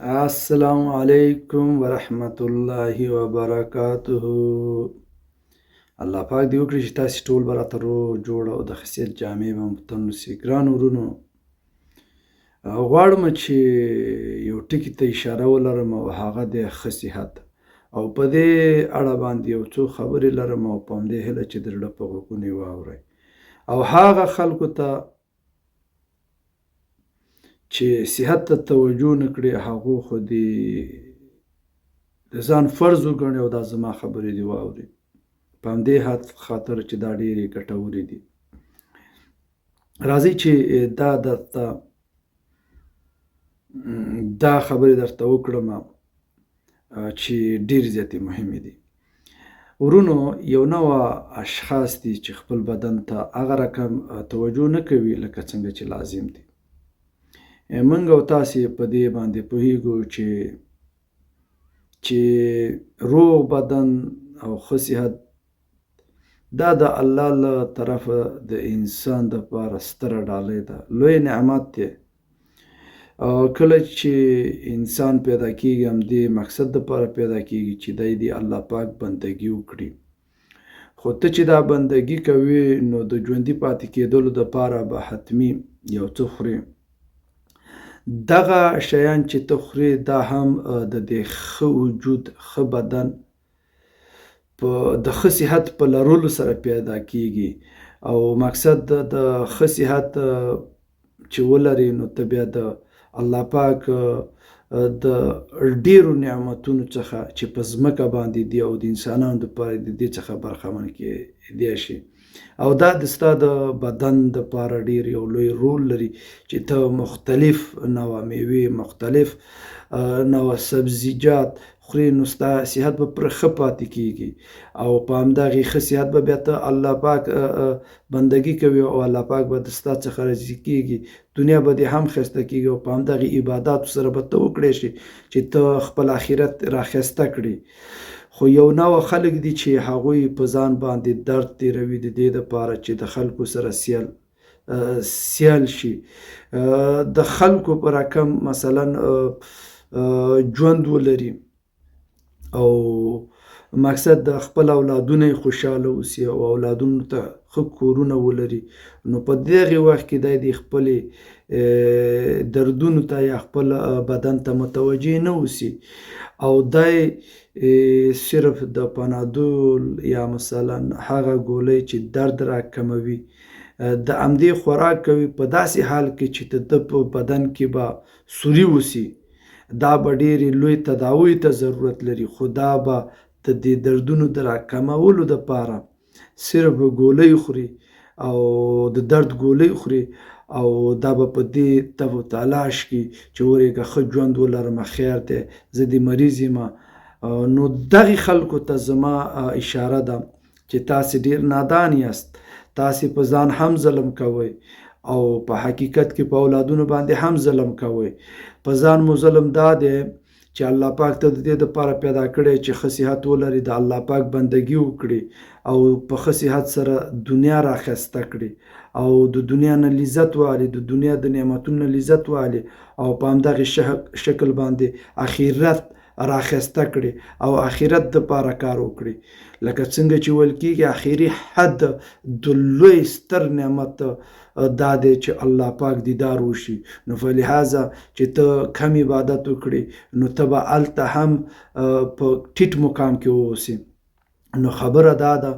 السلام علیکم ورحمت الله وبرکاته. الله پاک دې وکړي چې تاسې ټول به راته روغ جوړ او د خصیت جامې به مو په تن نوسي. ګرانو وروڼو، غواړم چې یو ټکي ته اشاره ولرم او هغه د ښه صحت، او په دې اړه باندې یو څو خبرې لرم او په همدې هیله چې د زړه په غوږونو یې واورئ. او هغه خلکو ته چې صحت ته توجه نه کړي، هغو خو دې د ځان فرض وګڼي او دا زما خبرې دې واوري، په همدې خاطر چې دا ډېرې ګټورې دي. راځئ چې دا خبرې درته وکړم چې ډېرې زیاتې مهمې دي. ورونو، یو نوع اشخاص دي چې خپل بدن ته هغه رقم توجه نه کوي لکه څنګه چې لازم دي. موږ او تاسې په دې باندې پوهیږو چې روغ بدن او ښه صحت دا د الله له طرفه د انسان دپاره ستره ډالۍ ده، لوی نعمت دی. کله چې انسان پیدا کیږي، همدې مقصد دپاره پیدا کیږي چې دی د الله پاک بندګي وکړي. خو ته چې دا بندګي کوي، نو د ژوندي پاتې کېدلو دپاره به حتمي یو څه خورې. دغه شیان چې ته خورې دا هم د دې ښه وجود، ښه بدن د ښه صحت په لرلو سره پیدا کیږي. او مقصد د ښه صحت چې ولرې، نو ته بیا د الله پاک د ډېرو نعمتونو څخه چې په ځمکه باندې دي او د انسانانو دپاره د دې څخه برخمن کېدی شي. او دا د ستا د بدن دپاره ډېر یو لوی رول لري چې ته مختلف نوع میوې، مختلف نوع سبزیجات خورې، نو ستا صحت به پوره ښه پاتې کېږي. او په همدغې ښه صحت به بیا ته الله پاک بندګي کوي او الله پاک به د ستا څخه راضي کېږي. دنیا به دې هم ښایسته کېږي او په همدغې عباداتو سره به ته وکړی شي چې ته خپل آخرت راښایسته کړي. خو یو نوع خلک دي چې هغوی په ځان باندې درد تېروي د دې دپاره چې د خلکو سره سیال شي، د خلکو په رقم مثلا ژوند ولري، او مقصد د خپل اولادونه یې خوشحاله اوسي او اولادونو ته ښه کورونه ولري. نو په دغې وخت کې دی د خپلې دردونو ته یا خپل بدن ته متوجه نه اوسي، او دی صرف د پنادول یا مثلا هغه ګولۍ چې درد را کموي د همدې خوراک کوي، په داسې حال کې چې د ده په بدن کې به سوري اوسي. دا به ډېرې لوی تداوی ته ضرورت لري، خو دا به د دې دردونو د راکمولو دپاره صرف ګولۍ خوري او د درد ګولۍ خوري، او دا به په دې تف و تلاش کې چې ورېږه ښه ژوند ولرمه، خیر دی، زه دې مریض یمه. نو دغې خلکو ته زما اشاره ده چې تاسې ډېر نادان یاست، تاسې په ځان هم ظلم کوئ او په حقیقت کې په اولادونو باندې هم ظلم کوئ. په ځان مو ظلم دا دی چې الله پاک ته د دې دپاره پیدا کړی چې ښه صحت ولري، د الله پاک بندګي وکړي او په ښه صحت سره دنیا راښایسته کړي او د دنیا نه لذت واخلي، د دنیا د نعمتونو نه لذت واخلي، او په همدغې شکل باندې آخرت راښایسته کړي او آخرت دپاره کار وکړي. لکه څنګه چې ویل کېږي آخري حد د لوی ستر نعمت دا دی چې الله پاک دیدار وشي. نو فلهذا چې ته کم عبادت وکړي، نو ته به هلته هم په ټیټ مقام کې واوسې. نو خبره دا ده،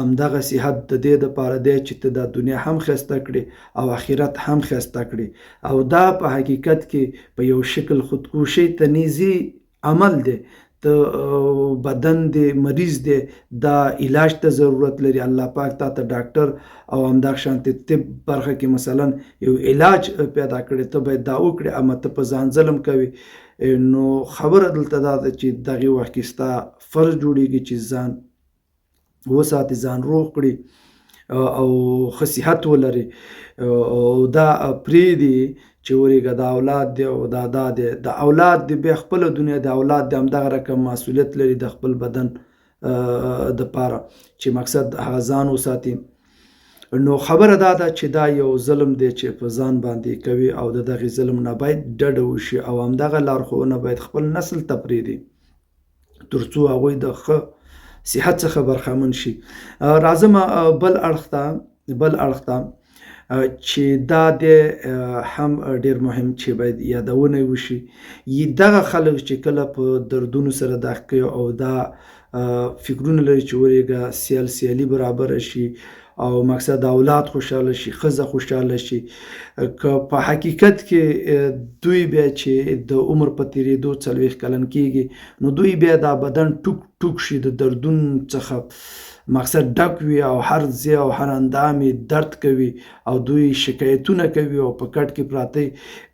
همدغه صحت د دې دپاره دی چې ته دا دنیا هم ښایسته کړې او آخرت هم ښایسته کړې. او دا په حقیقت کې په یو شکل خودکوشۍ ته نیزي عمل دی. ته بدن دی مریض دی، دا علاج ته ضرورت لري، الله پاک تا ته ډاکټر او همداشانتې طب برخه کې مثلا یو علاج پیدا کړی، ته باید دا وکړې، اما ته په ځان ظلم کوي. نو خبره دلته دا ده چې دغې وخت کې ستا فرض جوړېږي چې ځان وساتې، ځان روغ کړي او ښه صحت ولري. او دا پرېږدي چې ورېږه دا اولاد دی او دا دی، د اولاد دی بیا خپله دنیا د اولاد دی همدغه رقم مسؤلیت لري د خپل بدن دپاره چې مقصد هغه ځان وساتي. نو خبره دا ده چې دا یو ظلم دی چې په ځان باندې کوي او د دغه ظلم نه باید ډډه وشي او همدغه لارښوونه باید خپل نسل ته پرېږدي تر څو هغوی د ښه صحت څخه برخمن شي. راځم بل اړخ ته چې دا دی هم ډېر مهم چې باید یادونه وشي. دغه خلک چې کله په دردونو سره داغ کوي او دا فکرونه لري چې ورېږه سیالي برابره شي او مقصد اولاد خوشحاله شي، ښځه خوشحاله شي، که په حقیقت کې دوی بیا چې د عمر په تېرېدو 40 کلن کېږي نو دوی بیا دا بدن ټوک ټوک شي، د دردونو څخه مقصد ډک وي او هر ځای او هر اندام یې درد کوي او دوی شکایتونه کوي او په کټ کې پراته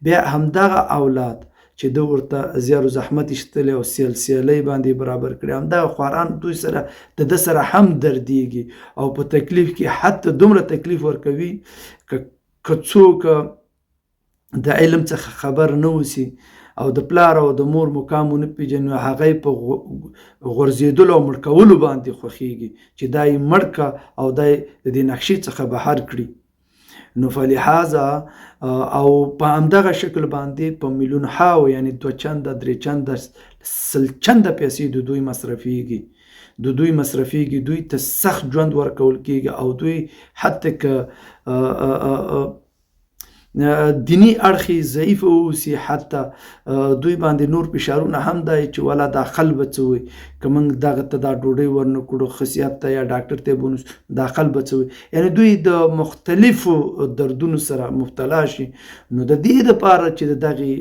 بیا همدغه اولاد چې ده ورته زیار و زحمت ایستلی او سیالۍ باندې برابر کړي همدغه خواران دوی سره د ده سره هم دردیږي او په تکلیف کې حتی دومره تکلیف ورکوي که څوک د علم څخه خبر نه اوسي او د پلار او د مور مقام ونه پېژني نو هغه یې په غورځېدلو او مړ کولو باندې خوښېږي چې دا یې مړ کړه او دا یې د دې نقشې څخه بهر کړي. نو فلحاظه او په همدغه شکل باندې په میلیونهاو یعنی 2 چنده 3 چنده 100 چنده پیسې د دوی مصرفیږي دوی ته سخت ژوند ورکول کېږي او دوی حتی که دینی اړخ یې ضعیف واوسي حتی دوی باندې نور فشارونه هم دی چې ولا دا خل به څه وي که موږ دغه ته دا ډوډۍ ورنه کړو ښه صحت ته یا ډاکټر ته یې بونوس دا خل به څه وي یعنی دوی د مختلفو دردونو سره مبتلا شي. نو د دې دپاره چې د دغې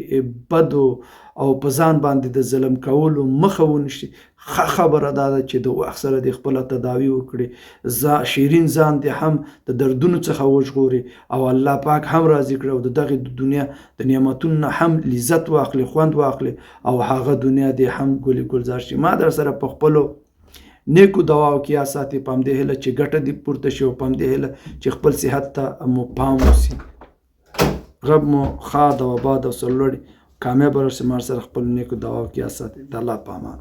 بدو او په ځان باندې د ظلم کولو مخه ونیسي ښه خبره دا ده چې د وخت سره دې خپله تداوي وکړي شیرین ځان دې هم د دردونو څخه وژغوري او الله پاک هم راضي کړي او د دغې دنیا د نعمتونو نه هم لذت واخلي خوند واخلي او هغه دنیا دې هم ګلې ګلزار شي. ما در سره په خپلو نیکو دواو کې ساتي په همدې هیله چې ګټه دې پورته شي او په همدې هیله چې خپل صحت ته مو پام وسي. رب مو ښاد او آباد او سرلوړي کامیاب ورسې. ما سره خپل نیکو دواو کې ساتي. د الله په امان.